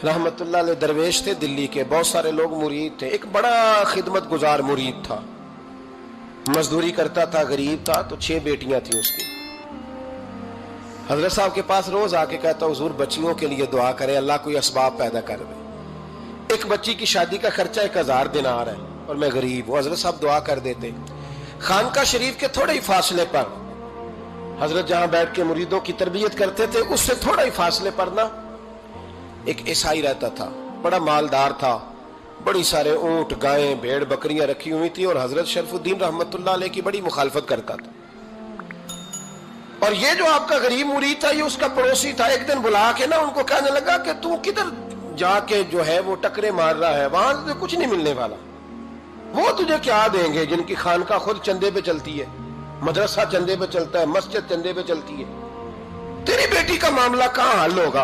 रहमतुल्लाह अलैह दरवेश थे दिल्ली के, बहुत सारे लोग मुरीद थे। एक बड़ा खिदमत गुजार मुरीद था, मजदूरी करता था, गरीब था, तो 6 बेटियां थी उसकी। हजरत साहब के पास रोज आके कहता, हुजूर बच्चियों के लिए दुआ करें, अल्लाह कोई असबाब पैदा कर दे। एक बच्ची की शादी का खर्चा 1000 दिनार है और मैं गरीब हूं। हजरत साहब दुआ कर देते। खानका शरीफ के थोड़े ही फासले पर, हजरत जहां बैठ के मुरीदों की तरबियत करते थे, उससे थोड़ा ही फासले पर ना एक ईसाई रहता था, बड़ा मालदार था, बड़ी सारे ऊंट, गायें, भेड़, बकरियां रखी हुई थी, और हजरत शरफुद्दीन रहमतुल्लाह अलैह की बड़ी मुखालफत करता था। और ये जो आपका गरीब मुरीद था, ये उसका पड़ोसी था। एक दिन बुला के ना उनको कहने लगा कि तू किधर जाके जो है वो टकरे मार रहा है, वहां से कुछ नहीं मिलने वाला। वो तुझे क्या देंगे जिनकी खानका खुद चंदे पे चलती है, मदरसा चंदे पे चलता है, मस्जिद चंदे पे चलती है, तेरी बेटी का मामला कहां हल होगा?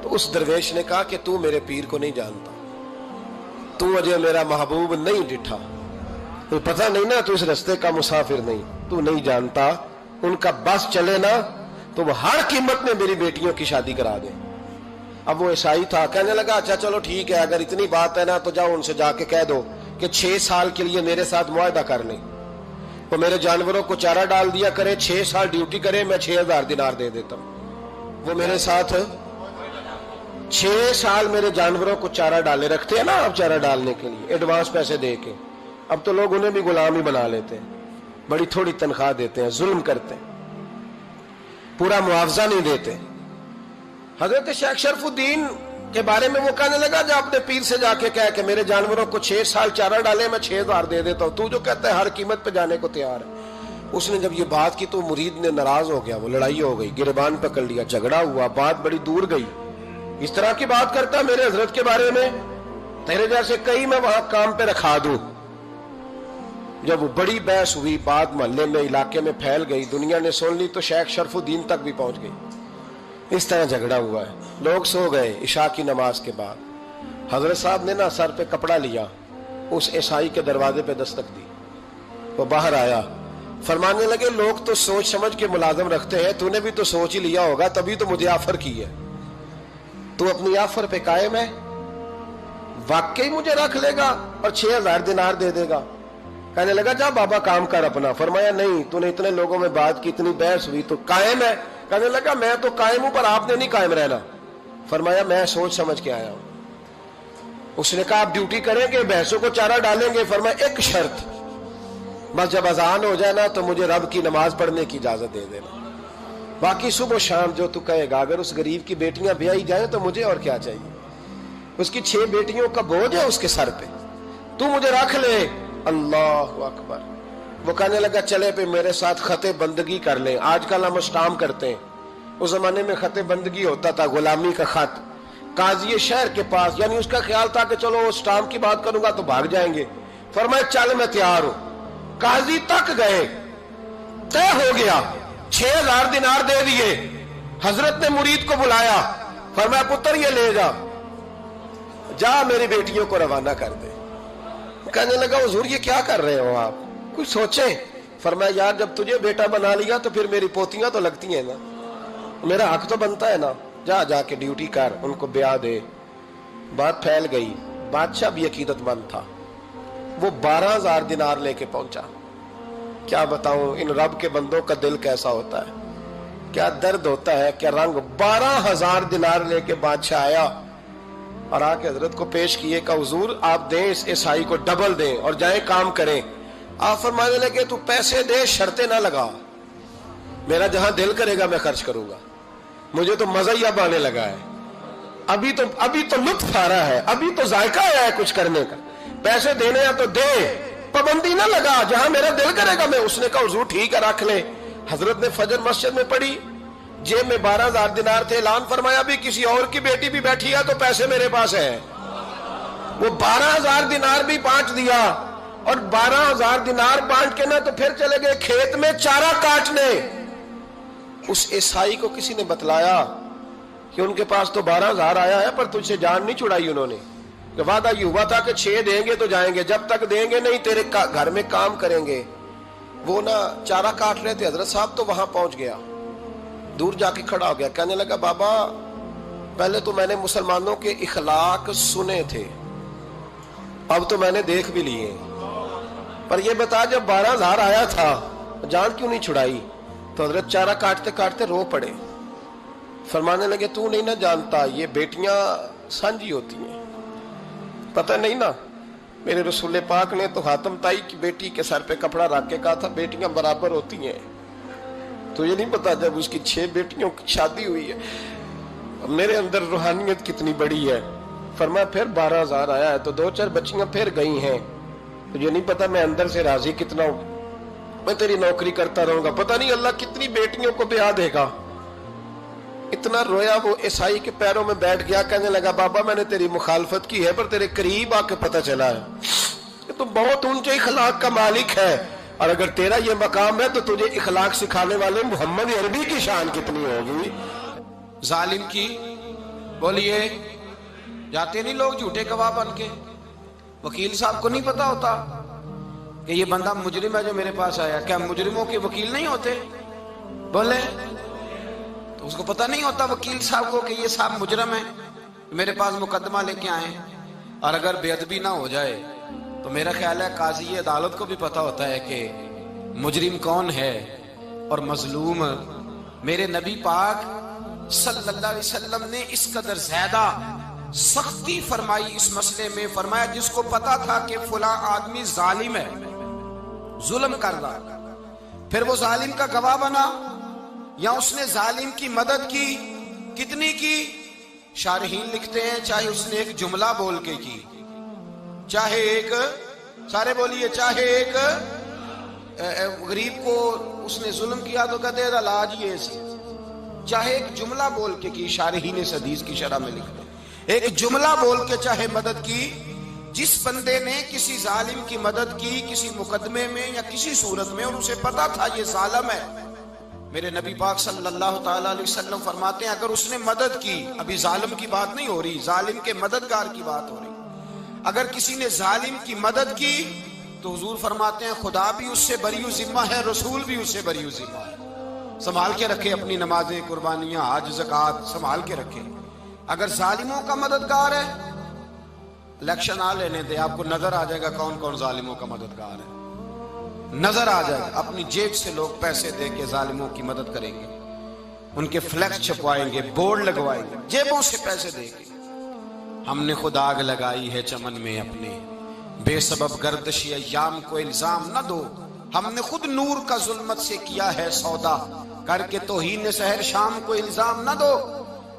तो उस दरवेश ने कहा कि तू मेरे पीर को नहीं जानता, तू अजय मेरा महबूब नहीं डिठा, तो पता नहीं ना, तू इस रास्ते का मुसाफिर नहीं, तू नहीं जानता, उनका बस चले ना तो वो हर कीमत में मेरी बेटियों की शादी करा दे। अब वो ईसाई था, कहने लगा अच्छा चलो ठीक है, अगर इतनी बात है ना तो जाओ उनसे जाके कह दो कि 6 साल के लिए मेरे साथ मुआहदा कर लें, वो मेरे जानवरों को चारा डाल दिया करे, 6 साल ड्यूटी करे, मैं 6000 दिनार दे देता हूं। वो मेरे साथ 6 साल मेरे जानवरों को चारा डाले, रखते हैं ना आप चारा डालने के लिए, एडवांस पैसे दे के। अब तो लोग उन्हें भी गुलाम ही बना लेते हैं, बड़ी थोड़ी तनख्वाह देते हैं, जुल्म करते हैं, पूरा मुआवजा नहीं देते। हजरत शेख शरफुद्दीन के बारे में वो कहने लगा, जब अपने पीर से जाके कह के मेरे जानवरों को 6 साल चारा डाले, मैं 6000 दे देता हूं, तू जो कहता है हर कीमत पे जाने को तैयार है। उसने जब ये बात की तो मुरीद ने नाराज हो गया, वो लड़ाई हो गई, गिरबान पकड़ लिया, झगड़ा हुआ, बात बड़ी दूर गई। इस तरह की बात करता मेरे हजरत के बारे में, तेरे जैसे कई मैं वहां काम पे रखा दूं। जब वो बड़ी बहस हुई, बात मोहल्ले में, इलाके में फैल गई, दुनिया ने सुन ली, तो शेख शरफुद्दीन तक भी पहुंच गई। इस तरह झगड़ा हुआ है। लोग सो गए इशा की नमाज के बाद। हजरत साहब ने ना सर पे कपड़ा लिया, उस ईसाई के दरवाजे पे दस्तक दी, वो बाहर आया, फरमाने लगे लोग तो सोच समझ के मुलाजम रखते हैं, तूने भी तो सोच ही लिया होगा, तभी तो मुझे ऑफर की है। तू अपनी ऑफर पे कायम है? वाकई मुझे रख लेगा और 6000 दिनार दे देगा? कहने लगा जा बाबा काम कर अपना। फरमाया नहीं, तूने इतने लोगों में बात की, इतनी बहस हुई, तो कायम है? कहने लगा मैं तो कायम हूं, पर आपने नहीं कायम रहना। फरमाया मैं सोच समझ के आया हूं। उसने कहा आप ड्यूटी करेंगे, भैंसों को चारा डालेंगे? फरमाया एक शर्त, बस जब अजान हो जाए ना तो मुझे रब की नमाज पढ़ने की इजाजत दे देना, बाकी सुबह शाम जो तू कहेगा। अगर उस गरीब की बेटियां ब्याही जाए तो मुझे और क्या चाहिए? उसकी 6 बेटियों का बोझ है उसके सर पे, तू मुझे रख ले। अल्लाह अकबर। वो कहने लगा चले पे मेरे साथ खते बंदगी कर ले। आजकल हम स्टाम करते हैं, उस जमाने में खते बंदगी होता था, गुलामी का खत, काजी शहर के पास, यानी उसका ख्याल था कि चलो स्टाम की बात करूंगा तो भाग जाएंगे। फरमाया चल मैं तैयार हूं। काजी तक गए, तय हो गया, 6000 दिनार दे दिए। हजरत ने मुरीद को बुलाया, फरमाया पुत्र ये ले जा, जा मेरी बेटियों को रवाना कर दे। कहने लगा हुजूर ये क्या कर रहे हो आप, कुछ सोचे? फरमाया यार जब तुझे बेटा बना लिया तो फिर मेरी पोतियां तो लगती हैं ना, मेरा हक तो बनता है ना, जा जाके ड्यूटी कर, उनको ब्याह दे। बात फैल गई। बादशाह भी अकीदतमंद था, वो 12000 दिनार लेके पहुंचा। क्या बताऊं इन रब के बंदों का दिल कैसा होता है, क्या दर्द होता है, क्या रंग। 12000 दिनार लेके बादशाह आया और आके हजरत को पेश किए, का हुजूर आप दें इस ईसाई को, डबल दें और जाए काम करें। आप फरमाने लगे तू पैसे दे, शर्तें ना लगा, मेरा जहां दिल करेगा मैं खर्च करूंगा, मुझे तो मजा ही अब आने लगा है, अभी तो लुत्फ आ रहा है, अभी तो जायका आया है कुछ करने का, पैसे देने हैं तो दे, पाबंदी ना लगा, जहां मेरा दिल करेगा मैं। उसने कहा हुजूर ठीक है रख ले। हजरत ने फजर मस्जिद में पढ़ी, जेब में 12000 दिनार थे, ऐलान फरमाया भी किसी और की बेटी भी बैठी है तो पैसे मेरे पास है। वो 12000 दिनार भी बांट दिया, और 12000 दिनार बांट के ना तो फिर चले गए खेत में चारा काटने। उस ईसाई को किसी ने बतलाया कि उनके पास तो 12000 आया है, पर तुझसे जान नहीं छुड़ाई उन्होंने, कि वादा ये हुआ था कि 6 देंगे तो जाएंगे, जब तक देंगे नहीं तेरे घर में काम करेंगे। वो ना चारा काट रहे थे, हजरत साहब तो वहां पहुंच गया, दूर जाके खड़ा हो गया, कहने लगा बाबा پہلے تو میں نے مسلمانوں کے اخلاق سنے تھے، اب تو میں نے دیکھ بھی لیے۔ پر یہ بتا جب 12,000 آیا تھا جان کیوں نہیں چھڑائی؟ تو حضرت چارہ کاٹتے کاٹتے رو پڑے، فرمانے لگے تو نہیں نہ جانتا یہ بیٹیاں سانجھی ہوتی ہیں، پتہ نہیں نا؟ میرے رسول پاک نے تو حاتم تائی کی بیٹی کے سر پہ کپڑا رکھ کے کہا تھا بیٹیاں برابر ہوتی ہیں، تو یہ نہیں پتا جب اس کی 6 بیٹیوں کی شادی ہوئی ہے میرے اندر روحانیت کتنی بڑی ہے۔ فرمایا پھر 12,000 آیا ہے تو 2-4 بچیاں پھر گئی ہیں، تو یہ نہیں پتا میں اندر سے راضی کتنا ہوں، میں تیری نوکری کرتا رہوں گا، پتہ نہیں اللہ کتنی بیٹیوں کو بیاہ دے گا۔ اتنا رویا وہ عیسائی کے پیروں میں بیٹھ گیا، کہنے لگا بابا میں نے تیری مخالفت کی ہے پر تیرے قریب آ کے پتہ چلا ہے کہ تو بہت اونچے اخلاق کا مالک ہے، اور اگر تیرا یہ مقام ہے تو تجھے اخلاق سکھانے والے محمد عربی کی شان کتنی ہوگی۔ ظالم کی بولیے جاتے نہیں لوگ جھوٹے گواہ بن کے، وکیل صاحب کو نہیں پتا ہوتا کہ یہ بندہ مجرم ہے جو میرے پاس آیا، کیا مجرموں کے وکیل نہیں ہوتے؟ بولے تو اس کو پتہ نہیں ہوتا وکیل صاحب کو کہ یہ صاحب مجرم ہے میرے پاس مقدمہ لے کے آئے، اور اگر بے ادبی نہ ہو جائے تو میرا خیال ہے قاضی عدالت کو بھی پتا ہوتا ہے کہ مجرم کون ہے اور مظلوم۔ میرے نبی پاک صلی اللہ علیہ وسلم نے اس قدر زیادہ سختی فرمائی اس مسئلے میں، فرمایا جس کو پتا تھا کہ فلاں آدمی ظالم ہے، ظلم کر رہا، پھر وہ ظالم کا گواہ بنا یا اس نے ظالم کی مدد کی، کتنی کی؟ شارحین لکھتے ہیں چاہے اس نے ایک جملہ بول کے کی، چاہے ایک، سارے بولیے، چاہے ایک غریب کو اس نے ظلم کیا تو کہتے ہیں علاج یہ سی، چاہے ایک جملہ بول کے کی، شارحین اس حدیث کی شرح میں لکھتے ہیں ایک جملہ بول کے چاہے مدد کی، جس بندے نے کسی ظالم کی مدد کی کسی مقدمے میں یا کسی صورت میں اور اسے پتا تھا یہ ظالم ہے، میرے نبی پاک صلی اللہ تعالی علیہ وسلم فرماتے ہیں اگر اس نے مدد کی، ابھی ظالم کی بات نہیں ہو رہی، ظالم کے مددگار کی بات ہو رہی، اگر کسی نے ظالم کی مدد کی تو حضور فرماتے ہیں خدا بھی اس سے بری و ذمہ ہے، رسول بھی اس سے بری و ذمہ ہے۔ سنبھال کے رکھے اپنی نمازیں، قربانیاں، حج، زکوٰۃ سنبھال کے رکھے۔ اگر ظالموں کا مددگار ہے، الیکشن آ لینے دے، آپ کو نظر آ جائے گا کون کون ظالموں کا مددگار ہے، نظر آ جائے گا۔ اپنی جیب سے لوگ پیسے دے کے ظالموں کی مدد کریں گے، ان کے فلیکس چھپوائیں گے، بورڈ لگوائیں گے، جیبوں سے پیسے دے کے۔ ہم نے خود آگ لگائی ہے چمن میں اپنے، بے سبب گردشی ایام کو الزام نہ دو، ہم نے خود نور کا ظلمت سے کیا ہے سودا، کر کے توہین سحر شام کو الزام نہ دو۔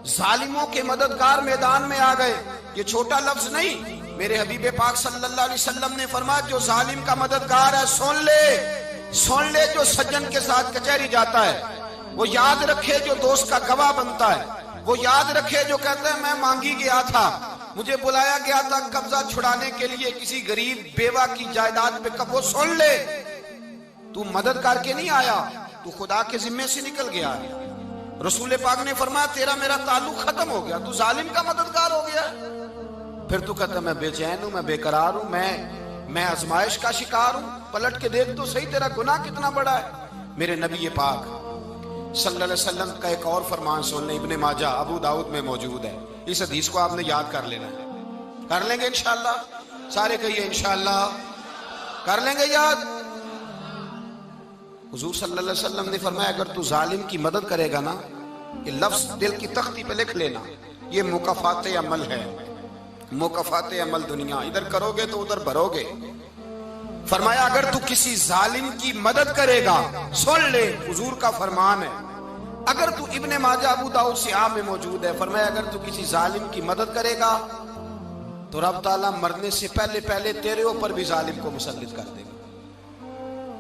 ظالموں کے مددگار میدان میں آ گئے، یہ چھوٹا لفظ نہیں، میرے حبیب پاک صلی اللہ علیہ وسلم نے فرمایا جو ظالم کا مددگار ہے سن لے جو سجن کے ساتھ کچہری جاتا ہے، وہ یاد رکھے جو دوست کا گواہ بنتا ہے، وہ یاد رکھے جو کہتا ہے میں مانگی گیا تھا، مجھے بلایا گیا تھا قبضہ چھڑانے کے لیے کسی غریب بیوہ کی جائیداد پہ، وہ سن لے تو مدد کر کے نہیں آیا، تو خدا کے ذمے سے نکل گیا ہے۔ رسول پاک نے فرمایا تیرا میرا تعلق ختم ہو گیا، تو ظالم کا مددگار ہو گیا، پھر تو کہتا میں بے چین ہوں، میں بے قرار ہوں، میں آزمائش کا شکار ہوں، پلٹ کے دیکھ تو صحیح تیرا گناہ کتنا بڑا ہے۔ میرے نبی پاک صلی اللہ علیہ وسلم کا ایک اور فرمان سن لیں، ابن ماجہ ابو داؤد میں موجود ہے، اس حدیث کو آپ نے یاد کر لینا ہے، کر لیں گے انشاءاللہ، سارے کہیے انشاءاللہ، کر لیں گے یاد۔ حضور صلی اللہ علیہ وسلم نے فرمایا اگر تو ظالم کی مدد کرے گا نا، یہ لفظ دل کی تختی پہ لکھ لینا، یہ مکافات عمل ہے، مکافات عمل دنیا، ادھر کرو گے تو ادھر بھرو گے۔ فرمایا اگر تو کسی ظالم کی مدد کرے گا، سن لے حضور کا فرمان ہے، اگر تو ابن ماجہ ابو داؤد سیاہ میں موجود ہے، فرمایا اگر تو کسی ظالم کی مدد کرے گا تو رب تعالیٰ مرنے سے پہلے تیرے اوپر بھی ظالم کو مسلط کر دے گا،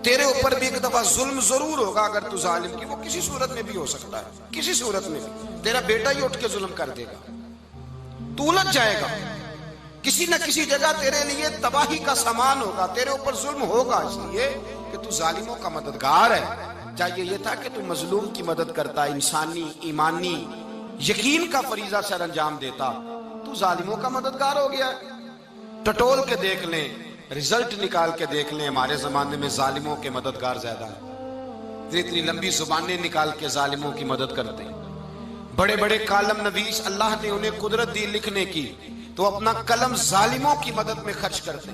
تیرے اوپر بھی ایک دفعہ ظلم ضرور ہوگا اگر تو ظالم کی، وہ کسی صورت میں بھی ہو سکتا ہے، کسی صورت میں بھی تیرا بیٹا ہی اٹھ کے ظلم کر دے گا، تو الجھ جائے گا، کسی نہ کسی جگہ تیرے لیے تباہی کا سامان ہوگا، تیرے اوپر ظلم ہوگا، اس لیے کہ تو ظالموں کا مددگار ہے۔ چاہیے یہ تھا کہ تو مظلوم کی مدد کرتا، انسانی ایمانی یقین کا فریضہ سر انجام دیتا، تو ظالموں کا مددگار ہو گیا۔ ٹٹول کے دیکھ لیں، رزلٹ نکال کے دیکھ لیں، ہمارے زمانے میں ظالموں کے مددگار زیادہ ہیں، اتنی لمبی زبانیں نکال کے ظالموں کی مدد کرتے ہیں، بڑے بڑے کالم نویس اللہ نے انہیں قدرت دی لکھنے کی، تو اپنا قلم ظالموں کی مدد میں خرچ کرتے ہیں۔